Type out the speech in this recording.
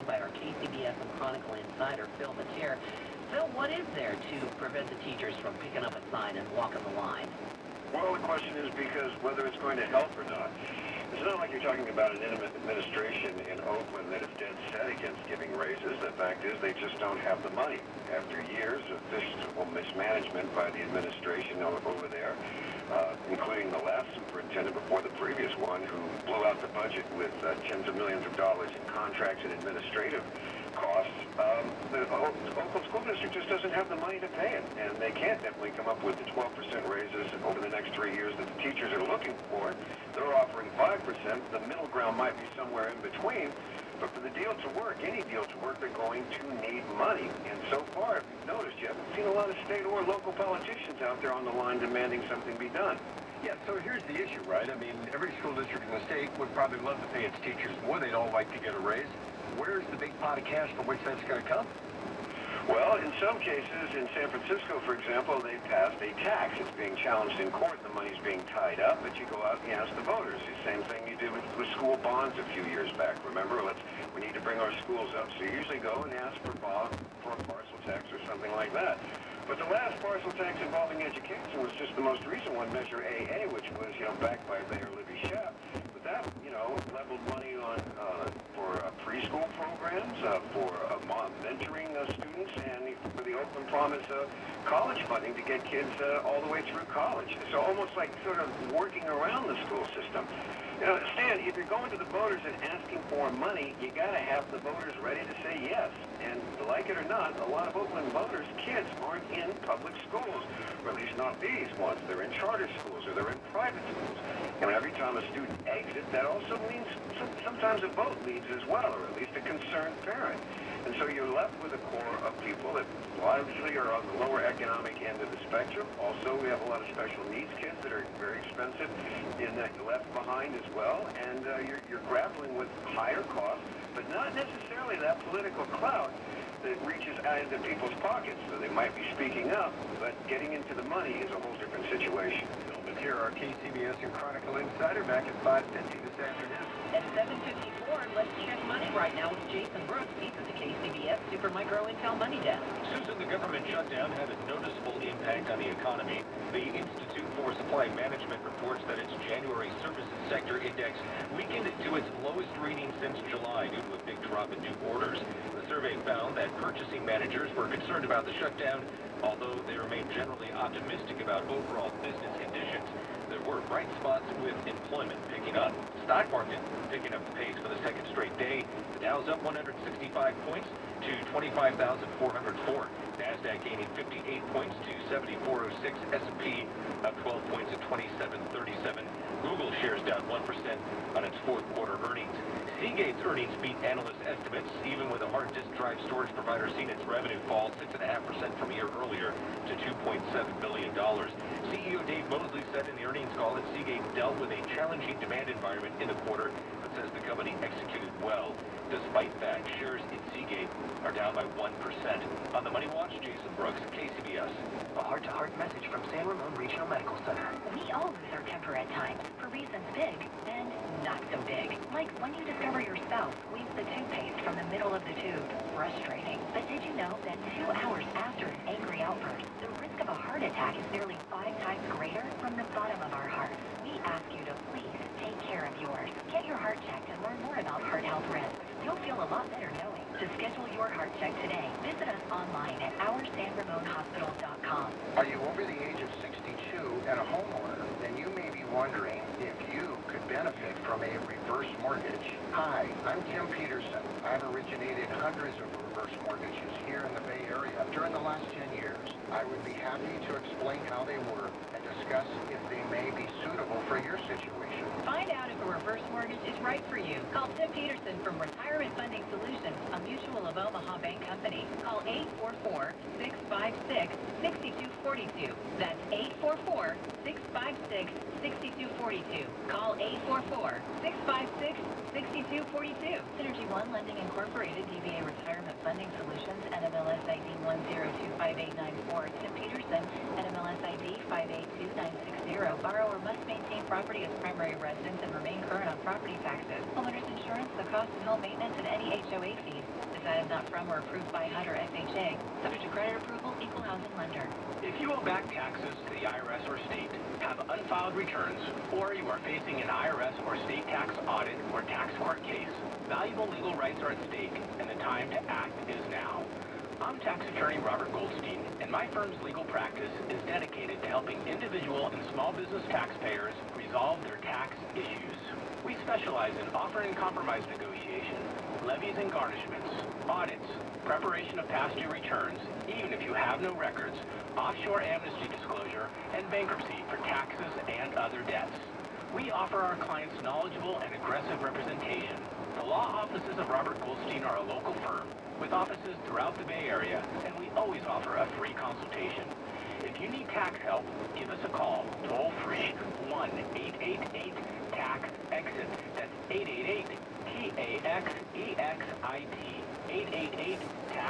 by our KCBS and Chronicle insider, Phil Mateer. Phil, what is there to prevent the teachers from picking up a sign and walking the line? Well, the question is because whether it's going to help or not. It's not like you're talking about an administration in Oakland that is dead set against giving raises. The fact is they just don't have the money. After years of fiscal mismanagement by the administration over there, including the last superintendent before the previous one, who blew out the budget with tens of millions of dollars in contracts and administrative costs, the Oakland School District just doesn't have the money to pay it, and they can't definitely come up with the 12% raises over the next 3 years that the teachers are looking for. They're offering 5%. The middle ground might be somewhere in between, but for the deal to work, any deal to work, they're going to need money. And so far, if you've noticed, you haven't seen a lot of state or local politicians out there on the line demanding something be done. Yeah, so here's the issue, right? I mean, every school district in the state would probably love to pay its teachers more. They'd all like to get a raise. Where's the big pot of cash from which that's going to come? Well, in some cases, in San Francisco, for example, they passed a tax. It's being challenged in court. The money's being tied up, but you go out and you ask the voters. The same thing you did with school bonds a few years back. Remember, we need to bring our schools up. So you usually go and ask for a parcel tax or something like that. But the last parcel tax involving education was just the most recent one, Measure AA, which was, backed by Mayor Libby Schaaf. But that, leveled money on for preschool programs, for mentoring students, and for the Oakland Promise college funding to get kids all the way through college. So almost like sort of working around the school system. Stan, if you're going to the voters and asking for money, you got to have the voters ready to say yes. And like it or not, a lot of Oakland voters' kids aren't in public schools, or at least not these ones. They're in charter schools or they're in private schools. And every time a student exits, that also means sometimes a vote leaves as well, or at least a concerned parent. And so you're left with a core of people that obviously are on the lower economic end of the spectrum. Also, we have a lot of special needs kids that are very expensive in that you're left behind as well. And you're grappling with higher costs, but not necessarily that political clout that reaches out into people's pockets. So they might be speaking up, but getting into the money is a whole different situation. Here, our KCBS and Chronicle insider back at 5:50 this afternoon. At 7:54, let's check money right now with Jason Brooks. He's at the KCBS Super Micro Intel Money Desk. Susan, the government shutdown had a noticeable impact on the economy. The Institute for Supply Management reports that its January services sector index weakened to its lowest reading since July due to a big drop in new orders. The survey found that purchasing managers were concerned about the shutdown, although they remain generally optimistic about overall business conditions. There were bright spots with employment picking up. Stock market picking up the pace for the second straight day. The Dow's up 165 points to 25,404. NASDAQ gaining 58 points to 7406. S&P up 12 points at 2737. Google shares down 1% on its fourth quarter earnings. Seagate's earnings beat analyst estimates, even with a hard disk drive storage provider seeing its revenue fall 6.5% from a year earlier to $2.7 billion. CEO Dave Mosley said in the earnings call that Seagate dealt with a challenging demand environment in the quarter, but says the company executed well. Despite that, shares in Seagate are down by 1%. On the Money Watch, Jason Brooks, KCBS. A heart-to-heart message from San Ramon Regional Medical Center. We all lose our temper at times, for reasons big and not so big. Like when you discover your spouse squeezed the toothpaste from the middle of the tube. Frustrating. But did you know that 2 hours after an angry outburst, the risk of a heart attack is nearly 5 times greater from the bottom of our heart? We ask you to please take care of yours. Get your heart checked and learn more about heart health risks. You'll feel a lot better knowing. To schedule your heart check today, visit us online at oursanramonhospital.com. Are you over the age of 62 and a homeowner? Then you may be wondering if you could benefit from a reverse mortgage. Hi, I'm Tim Peterson. I've originated hundreds of reverse mortgages here in the Bay Area during the last 10 years. I would be happy to explain how they work and discuss if they may be suitable for your situation. Find out if a reverse mortgage is right for you. Call Tim Peterson from Retirement Funding Solutions, a Mutual of Omaha bank company. Call 844-656-6242. That's 844-656-6242. Call 844-656-6242. Synergy One Lending Incorporated, DBA Retirement Funding Solutions, NMLS ID 1025894. Tim Peterson, NMLS ID 582960. Borrower must maintain property as primary residence and remain current on property taxes. Homeowners insurance, the cost of home maintenance, and any HOA fees. item not from or approved by HUD or FHA. Subject to credit approval, equal housing lender. If you owe back taxes to the IRS or state, have unfiled returns, or you are facing an IRS or state tax audit or tax court case, valuable legal rights are at stake, and the time to act is now. I'm tax attorney Robert Goldstein, and my firm's legal practice is dedicated to helping individual and small business taxpayers resolve their tax issues. We specialize in offer and compromise negotiation, levies and garnishments, audits, preparation of past due returns, even if you have no records, offshore amnesty disclosure, and bankruptcy for taxes and other debts. We offer our clients knowledgeable and aggressive representation. The law offices of Robert Goldstein are a local firm with offices throughout the Bay Area, and we always offer a free consultation. If you need tax help, give us a call, toll-free, 1-888-TAX-EXIT. That's 888-TAXEXIT, 888-TAX